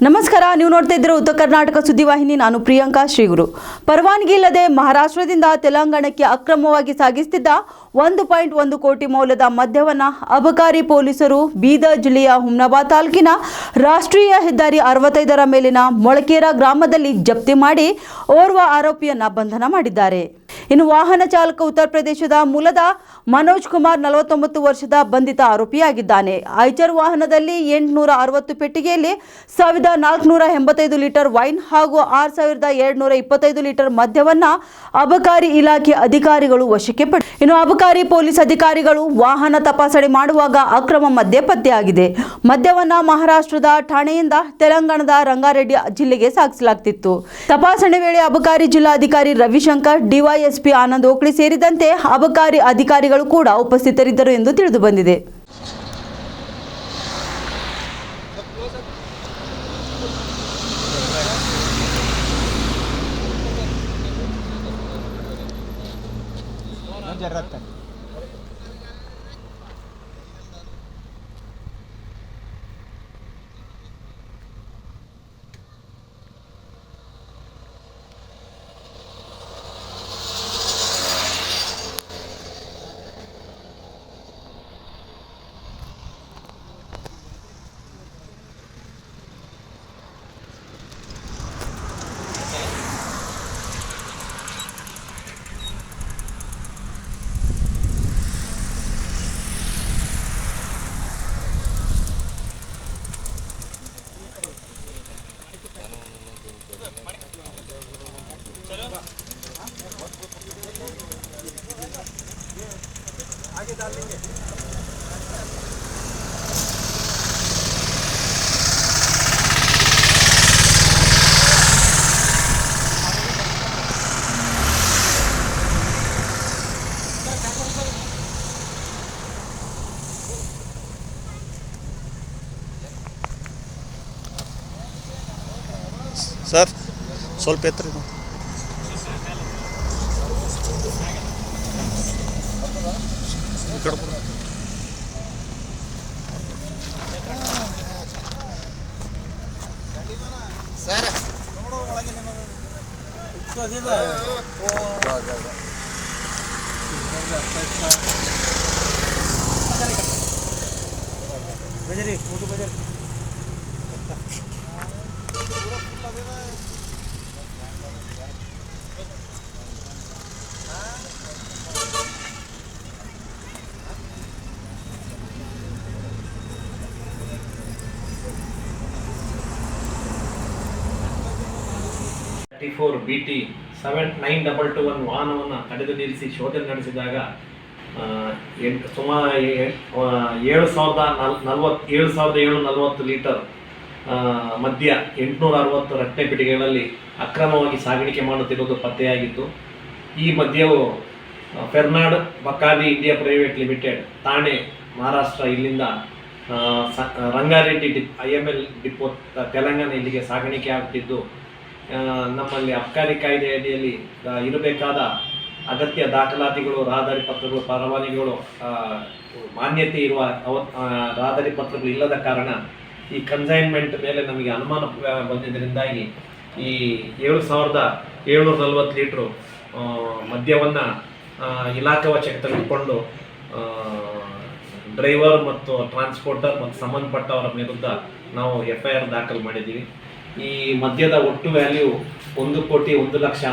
ನಮಸ್ಕಾರ, ನೀವು ನೋಡ್ತಾ ಇದ್ದೀರಾ ಉತ್ತರ ಕರ್ನಾಟಕ ಸುದ್ದಿವಾಹಿನಿ. ನಾನು ಪ್ರಿಯಾಂಕಾ ಶ್ರೀಗುರು. ಪರವಾನಗಿ ಇಲ್ಲದೆ ಮಹಾರಾಷ್ಟ್ರದಿಂದ ತೆಲಂಗಾಣಕ್ಕೆ ಅಕ್ರಮವಾಗಿ ಸಾಗಿಸುತ್ತಿದ್ದ 1.1 ಕೋಟಿ ಮೌಲ್ಯದ ಮದ್ಯವನ್ನು ಅಬಕಾರಿ ಪೊಲೀಸರು ಬೀದರ್ ಜಿಲ್ಲೆಯ ಹುಮ್ನಾಬಾದ್ ತಾಲೂಕಿನ ರಾಷ್ಟ್ರೀಯ ಹೆದ್ದಾರಿ 65ರ ಮೇಲಿನ ಮೊಳಕೇರ ಗ್ರಾಮದಲ್ಲಿ ಜಪ್ತಿ ಮಾಡಿ ಓರ್ವ ಆರೋಪಿಯನ್ನು ಬಂಧನ ಮಾಡಿದ್ದಾರೆ. ಇನ್ನು ವಾಹನ ಚಾಲಕ ಉತ್ತರ ಪ್ರದೇಶದ ಮೂಲದ ಮನೋಜ್ ಕುಮಾರ್ 49 ವರ್ಷದ ಬಂಧಿತ ಆರೋಪಿಯಾಗಿದ್ದಾನೆ. ಐಚರ್ ವಾಹನದಲ್ಲಿ 860 ಪೆಟ್ಟಿಗೆಯಲ್ಲಿ 1485 ಲೀಟರ್ ವೈನ್ ಹಾಗೂ 6225 ಲೀಟರ್ ಮದ್ಯವನ್ನು ಅಬಕಾರಿ ಇಲಾಖೆ ಅಧಿಕಾರಿಗಳು ವಶಕ್ಕೆ ಪಡೆದರು. ಇನ್ನು ಅಬಕಾರಿ ಪೊಲೀಸ್ ಅಧಿಕಾರಿಗಳು ವಾಹನ ತಪಾಸಣೆ ಮಾಡುವಾಗ ಅಕ್ರಮ ಮದ್ಯ ಪತ್ತೆಯಾಗಿದೆ. ಮದ್ಯವನ್ನು ಮಹಾರಾಷ್ಟ್ರದ ಠಾಣೆಯಿಂದ ತೆಲಂಗಾಣದ ರಂಗಾರೆಡ್ಡಿ ಜಿಲ್ಲೆಗೆ ಸಾಗಿಸಲಾಗುತ್ತಿತ್ತು. ತಪಾಸಣೆ ವೇಳೆ ಅಬಕಾರಿ ಜಿಲ್ಲಾಧಿಕಾರಿ ರವಿಶಂಕರ್, ಡಿವೈಎಸ್ಪಿ ಆನಂದ್ ಓಕ್ಳಿ ಸೇರಿದಂತೆ ಅಬಕಾರಿ ಅಧಿಕಾರಿಗಳು ಕೂಡ ಉಪಸ್ಥಿತರಿದ್ದರು ಎಂದು ತಿಳಿದು ಬಂದಿದೆ. आगे डाल लेंगे। सर ಸ್ವಲ್ಪ ಎತ್ತರ ಸರ್ बजरी फोटो बजरी BT 7921 ವಾಹನವನ್ನು ತಡೆದು ನಿಲ್ಲಿಸಿ ಶೋಧನೆ ನಡೆಸಿದಾಗ ಸುಮಾರು 7,740 ಲೀಟರ್ ಮದ್ಯ 860 ರತ್ನೆ ಪೆಟ್ಟಿಗೆಗಳಲ್ಲಿ ಅಕ್ರಮವಾಗಿ ಸಾಗಾಣಿಕೆ ಮಾಡುತ್ತಿರುವುದು ಪತ್ತೆಯಾಗಿತ್ತು. ಈ ಮದ್ಯವು ಫೆರ್ನಾಡ್ Bacardi India private limited, Thane, Maharashtra, ಇಲ್ಲಿಂದ ರಂಗಾರೆಡ್ಡಿ IML ಡಿಪೋ ತೆಲಂಗಾಣ ಇಲ್ಲಿಗೆ ಸಾಗಾಣಿಕೆ ಆಗುತ್ತಿದ್ದು, ನಮ್ಮಲ್ಲಿ ಅಬಕಾರಿ ಕಾಯ್ದೆ ಅಡಿಯಲ್ಲಿ ಇರಬೇಕಾದ ಅಗತ್ಯ ದಾಖಲಾತಿಗಳು, ರಹದಾರಿ ಪತ್ರಗಳು, ಪರವಾನಗಿಗಳು, ಮಾನ್ಯತೆ ಇರುವ ರಹದಾರಿ ಪತ್ರಗಳು ಇಲ್ಲದ ಕಾರಣ ಈ ಕನ್ಸೈನ್ಮೆಂಟ್ ಮೇಲೆ ನಮಗೆ ಅನುಮಾನ ಬಂದಿದ್ದರಿಂದಾಗಿ ಈ 7,740 ಲೀಟ್ರು ಮದ್ಯವನ್ನು ಇಲಾಖೆ ವಶಕ್ಕೆ ತೆಗೆದುಕೊಂಡು ಡ್ರೈವರ್ ಮತ್ತು ಟ್ರಾನ್ಸ್ಪೋರ್ಟರ್ ಮತ್ತು ಸಂಬಂಧಪಟ್ಟವರ ವಿರುದ್ಧ ನಾವು FIR ದಾಖಲು ಮಾಡಿದ್ದೀವಿ. ಈ ಮದ್ಯದ ಒಟ್ಟು ವ್ಯಾಲ್ಯೂ 1,01,00,000